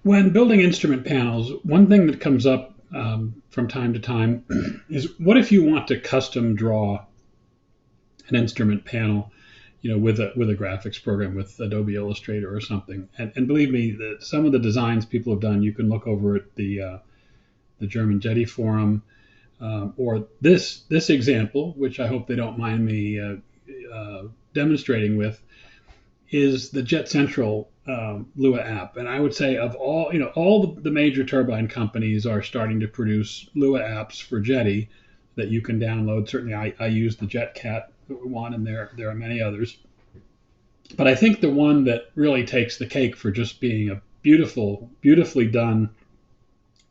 When building instrument panels, one thing that comes up from time to time is what if you want to custom draw an instrument panel, with a graphics program, with Adobe Illustrator or something. And believe me, some of the designs people have done, you can look over at the German Jetty forum, or this example, which I hope they don't mind me demonstrating with, is the Jet Central Lua app. And I would say of all the major turbine companies are starting to produce Lua apps for Jetty that you can download. Certainly, I use the JetCat one, and there are many others. But I think the one that really takes the cake for just being a beautifully done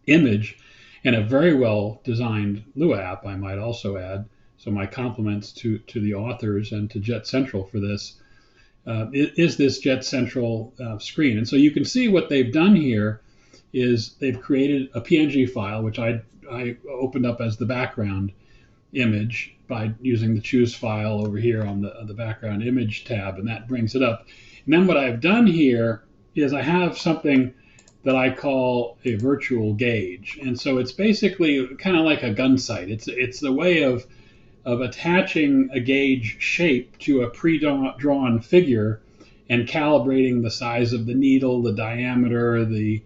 image and a very well designed Lua app, I might also add. So my compliments to the authors and to Jet Central for this. Is this Jet Central screen. And so you can see what they've done here is they've created a PNG file, which I opened up as the background image by using the choose file over here on the background image tab, and that brings it up. And then what I've done here is I have something that I call a virtual gauge. And so it's basically kind of like a gun sight. It's the way of attaching a gauge shape to a pre-drawn figure and calibrating the size of the needle, the diameter, the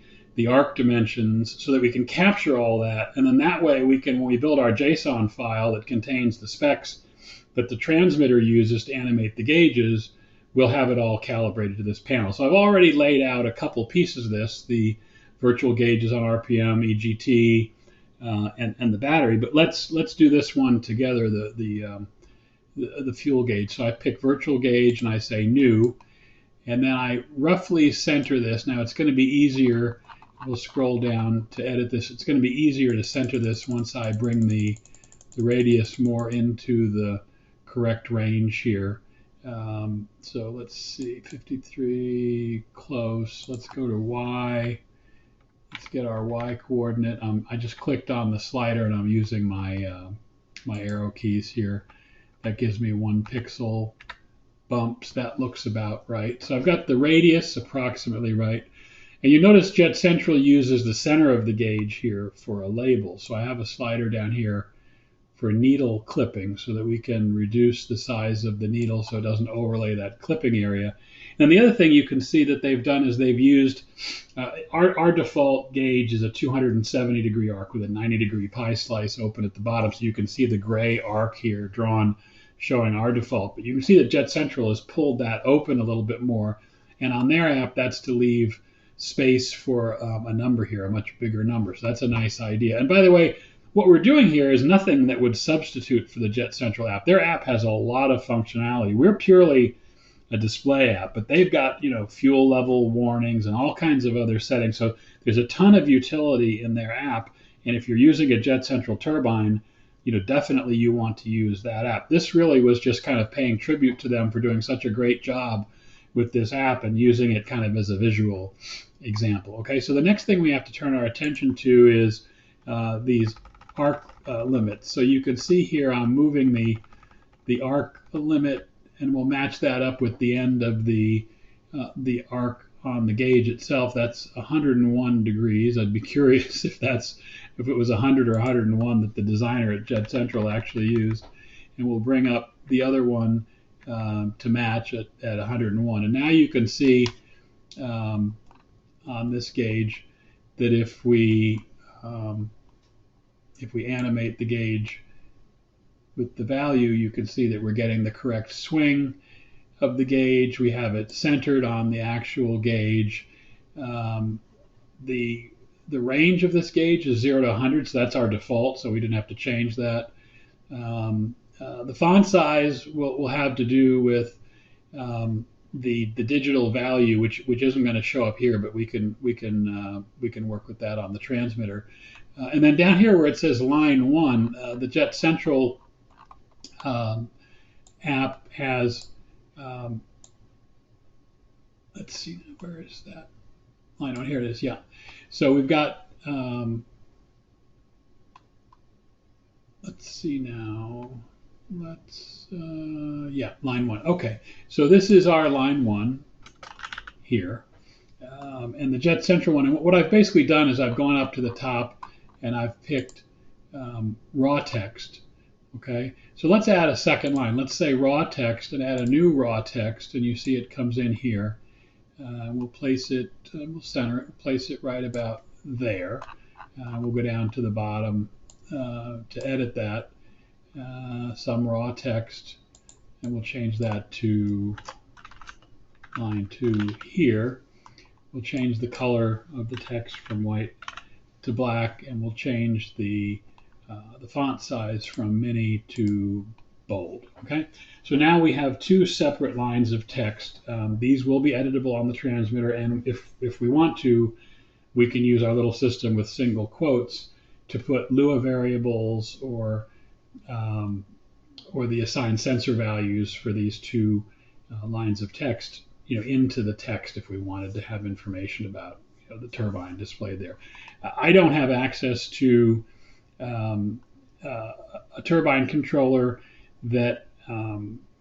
arc dimensions, so that we can capture all that. And then that way we can, when we build our JSON file that contains the specs that the transmitter uses to animate the gauges, we'll have it all calibrated to this panel. So I've already laid out a couple pieces of this, the virtual gauges on RPM, EGT, and the battery. But let's do this one together, the fuel gauge. So I pick virtual gauge and I say new, and then I roughly center this. Now it's going to be easier. We'll scroll down to edit this. It's going to be easier to center this once I bring the radius more into the correct range here. So let's see, 53, close. Let's go to Y. Let's get our Y coordinate. I just clicked on the slider and I'm using my my arrow keys here. That gives me 1 pixel bumps. That looks about right. So I've got the radius approximately right. And you notice Jet Central uses the center of the gauge here for a label. So I have a slider down here for needle clipping so that we can reduce the size of the needle so it doesn't overlay that clipping area. And the other thing you can see that they've done is they've used, our default gauge is a 270 degree arc with a 90 degree pie slice open at the bottom. So you can see the gray arc here drawn showing our default. But you can see that Jet Central has pulled that open a little bit more. And on their app, that's to leave space for a number here, a much bigger number. So that's a nice idea. And by the way, what we're doing here is nothing that would substitute for the Jet Central app. Their app has a lot of functionality. We're purely a display app, but they've got, fuel level warnings and all kinds of other settings. So there's a ton of utility in their app. And if you're using a Jet Central turbine, definitely you want to use that app. This really was just kind of paying tribute to them for doing such a great job with this app and using it kind of as a visual example. Okay, so the next thing we have to turn our attention to is these arc limits. So you can see here I'm moving the arc limit, and we'll match that up with the end of the arc on the gauge itself. That's 101 degrees. I'd be curious if it was 100 or 101 that the designer at Jet Central actually used. And we'll bring up the other one to match at 101. And now you can see on this gauge that if we animate the gauge with the value, you can see that we're getting the correct swing of the gauge. We have it centered on the actual gauge. The range of this gauge is 0 to 100, so that's our default, so we didn't have to change that. The font size will have to do with the digital value, which isn't going to show up here, but we can work with that on the transmitter. And then down here where it says line 1, the Jet Central app has, let's see, where is that? Line 1, here it is, yeah. So we've got, let's see now, yeah, line 1. Okay, so this is our line 1 here. And the Jet Central one. And what I've basically done is I've gone up to the top and I've picked raw text. Okay, so let's add a second line. Let's say raw text and add a new raw text, and you see it comes in here. We'll place it, we'll center it, place it right about there. We'll go down to the bottom to edit that. Some raw text, and we'll change that to line 2 here. We'll change the color of the text from white to black, and we'll change the font size from mini to bold. Okay, so now we have 2 separate lines of text. These will be editable on the transmitter, and if we want to, we can use our little system with single quotes to put Lua variables or the assigned sensor values for these 2 lines of text, into the text if we wanted to have information about the turbine displayed there. I don't have access to a turbine controller that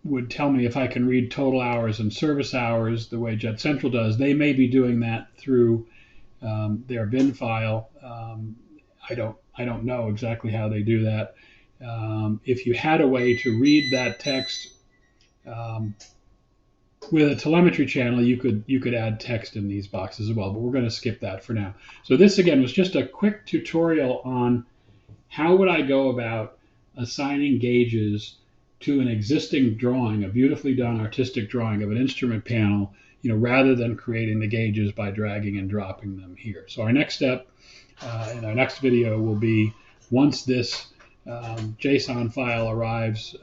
would tell me if I can read total hours and service hours the way Jet Central does. They may be doing that through their bin file. I don't know exactly how they do that. If you had a way to read that text with a telemetry channel, you could add text in these boxes as well, but we're going to skip that for now. So this again was just a quick tutorial on how would I go about assigning gauges to an existing drawing, a beautifully done artistic drawing of an instrument panel, rather than creating the gauges by dragging and dropping them here. So our next step in our next video will be, once this JSON file arrives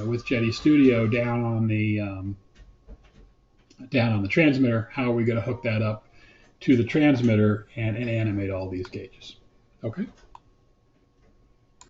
with Jetty Studio down on the transmitter, how are we going to hook that up to the transmitter and animate all these gauges? Okay.